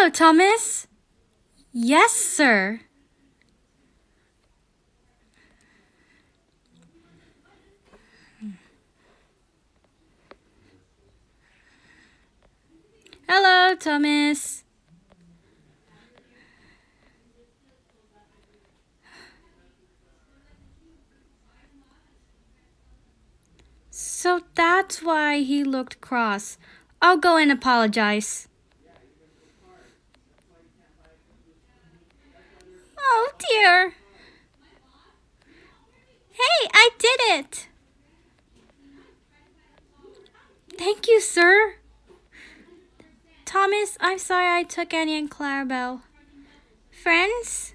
Hello, Thomas. Yes, sir. Hello, Thomas. So that's why he looked cross. I'll go and apologize. Oh, dear. Hey, I did it. Thank you, sir. Thomas, I'm sorry I took Annie and Clarabelle. Friends?